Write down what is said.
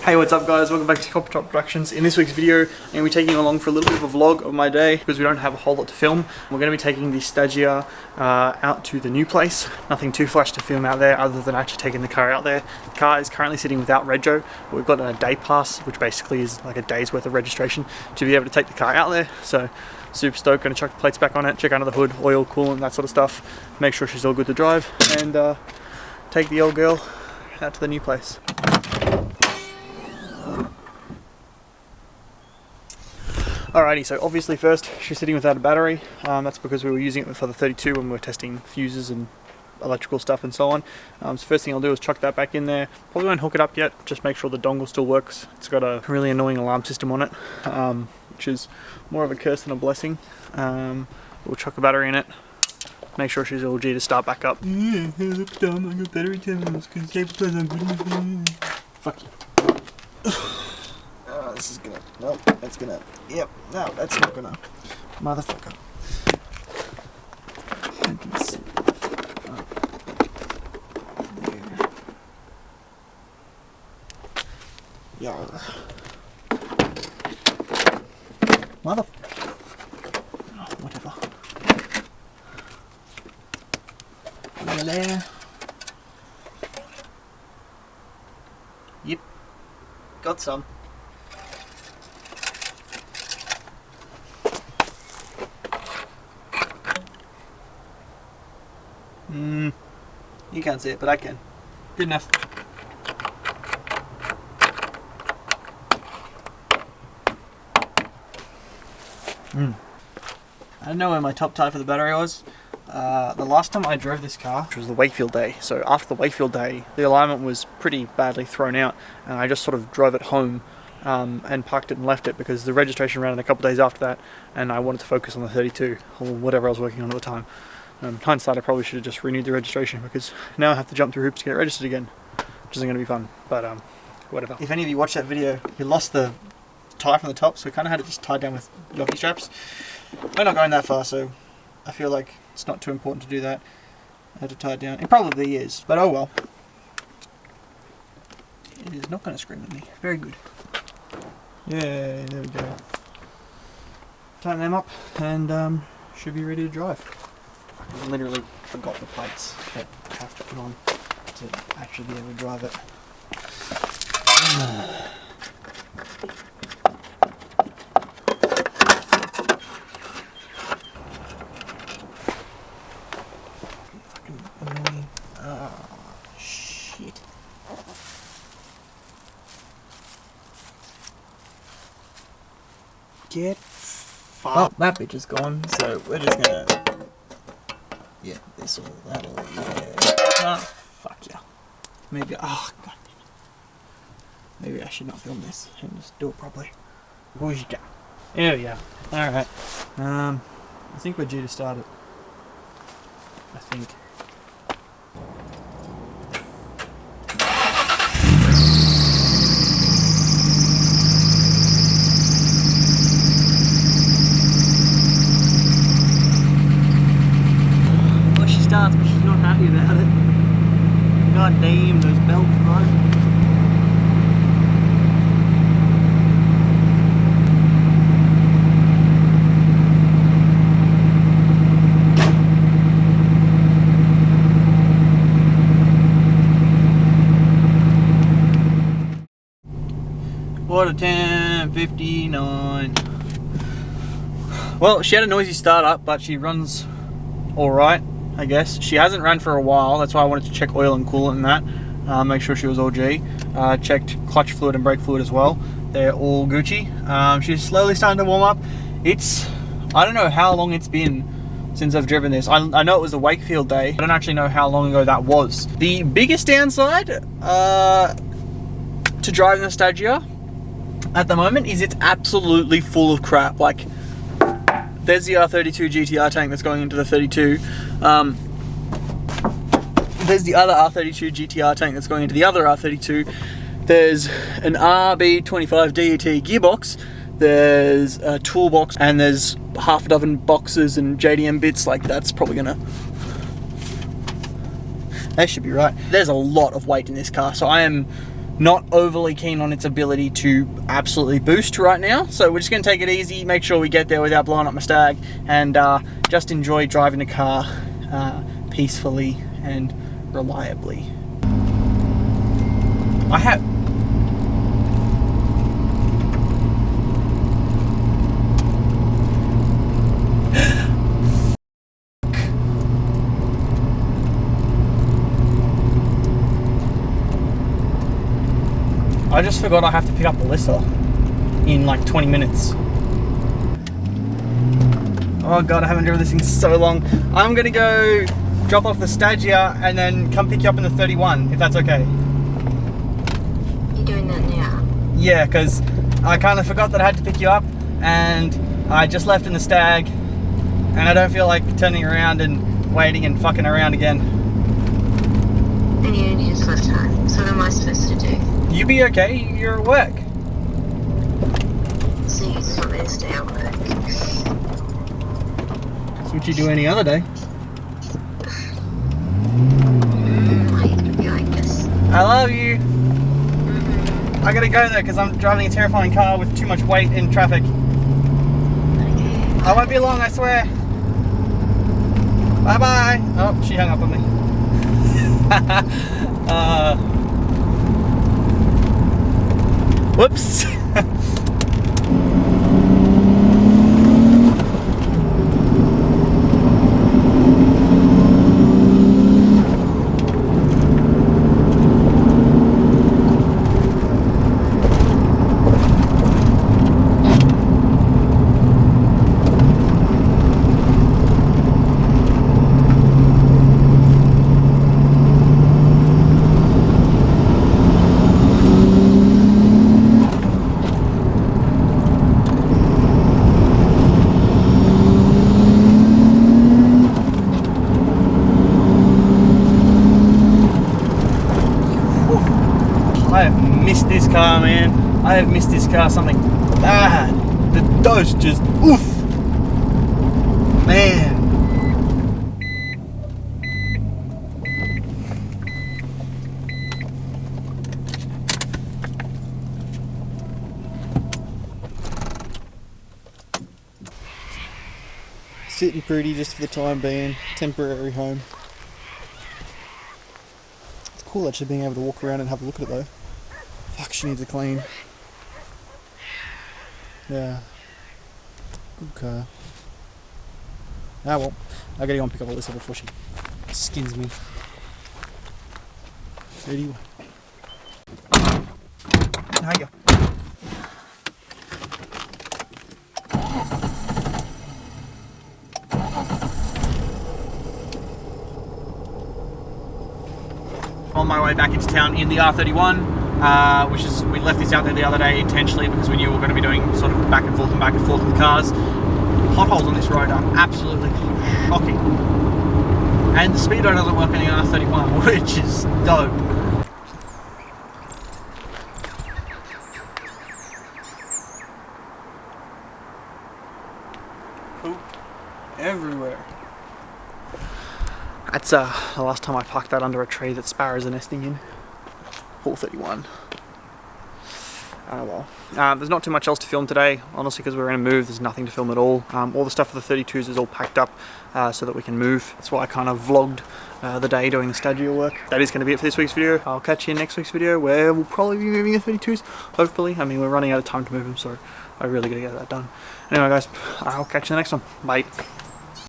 Hey, what's up guys, welcome back to Copper Top Productions. In this week's video, I'm going to be taking you along for a little bit of a vlog of my day because we don't have a whole lot to film. We're going to be taking the Stagea out to the new place. Nothing too flash to film out there other than actually taking the car out there. The car is currently sitting without rego, but we've got a day pass, which basically is like a day's worth of registration to be able to take the car out there. So super stoked, going to chuck the plates back on it, check under the hood, oil, coolant, that sort of stuff, make sure she's all good to drive, and take the old girl out to the new place. Alrighty, so obviously first she's sitting without a battery. That's because we were using it for the 32 when we were testing fuses and electrical stuff and so on. So first thing I'll do is chuck that back in there. Probably won't hook it up yet, just make sure the dongle still works. It's got a really annoying alarm system on it, which is more of a curse than a blessing. We'll chuck a battery in it, make sure she's all G to start back up. Yeah, hey, look dumb, I got battery terminals because I'm good. Fuck you. This is gonna, nope, that's gonna, yep, no, that's not gonna, motherfucker. Yar. Mother, oh, whatever. Over there. Yep, got some. You can't see it, but I can. Good enough. I don't know where my top tire for the battery was. The last time I drove this car, which was the Wakefield day, so after the Wakefield day, the alignment was pretty badly thrown out, and I just sort of drove it home and parked it and left it because the registration ran in a couple of days after that, and I wanted to focus on the 32 or whatever I was working on at the time. Hindsight, I probably should have just renewed the registration because now I have to jump through hoops to get it registered again, which isn't going to be fun, but whatever. If any of you watched that video, you lost the tie from the top, so we kind of had it just tied down with jockey straps. We're not going that far, so I feel like it's not too important to do that. I had to tie it down. It probably is, but oh well. It is not going to scream at me. Very good. Yay, there we go. Tighten them up and should be ready to drive. I literally forgot the plates that I have to put on to actually be able to drive it. Fucking annoying. Oh, shit. Get fucked. Well, that bitch is gone, so we're just gonna... Yeah, this all, that all, yeah. Ah, fuck yeah. Maybe, oh god damn it. Maybe I should not film this and just do it properly. There we go. Alright. I think we're due to start it. I think. Starts, but she's not happy about it. God damn those belts, bro. What a 10:59. Well, she had a noisy startup, but she runs alright, I guess. She hasn't run for a while, that's why I wanted to check oil and coolant and that. Make sure she was all G. Checked clutch fluid and brake fluid as well. They're all Gucci. She's slowly starting to warm up. I don't know how long it's been since I've driven this. I know it was a Wakefield day. I don't actually know how long ago that was. The biggest downside to driving the Stagea at the moment is it's absolutely full of crap. Like, there's the R32 GTR tank that's going into the 32. There's the other R32 GTR tank that's going into the other R32. There's an RB25 DET gearbox. There's a toolbox, and there's half a dozen boxes and JDM bits. Like, that's probably gonna... They should be right. There's a lot of weight in this car, so I am not overly keen on its ability to absolutely boost right now. So we're just going to take it easy, make sure we get there without blowing up my Stag, and just enjoy driving the car peacefully and reliably. I have... I just forgot I have to pick up Alyssa in like 20 minutes. Oh god, I haven't driven this in so long. I'm gonna go drop off the Stagea and then come pick you up in the 31, if that's okay. You're doing that now? Yeah, because I kind of forgot that I had to pick you up, and I just left in the Stag, and I don't feel like turning around and waiting and fucking around again. And you only just left home, so what am I supposed to do? You be okay, you're at work. So you just want me to stay at work? That's what you do any other day. Why you gonna be like this? I love you. I gotta go though, because I'm driving a terrifying car with too much weight in traffic. Okay. I won't be long, I swear. Bye bye. Oh, she hung up on me. Whoops. I have missed this car, man. I have missed this car something bad. The dose just, oof. Man. Sitting pretty just for the time being. Temporary home. It's cool actually being able to walk around and have a look at it though. Fuck, she needs a clean. Yeah. Good car. Ah well, I gotta go and pick up Alyssa before she skins me. Anyway. Hiya. On my way back into town in the R31, which is, we left this out there the other day intentionally because we knew we were going to be doing sort of back and forth with cars. Potholes on this road are absolutely shocking. And the speedo doesn't work in the R31, which is dope. Poop everywhere. That's the last time I parked that under a tree that sparrows are nesting in. Hall 31. Oh well. There's not too much else to film today, honestly, because we're in a move. There's nothing to film at all. All the stuff for the 32s is all packed up so that we can move. That's why I kind of vlogged the day doing the Stagea work. That is going to be it for this week's video. I'll catch you in next week's video where we'll probably be moving the 32s, hopefully. I mean, we're running out of time to move them, so I really got to get that done. Anyway guys, I'll catch you in the next one. Bye.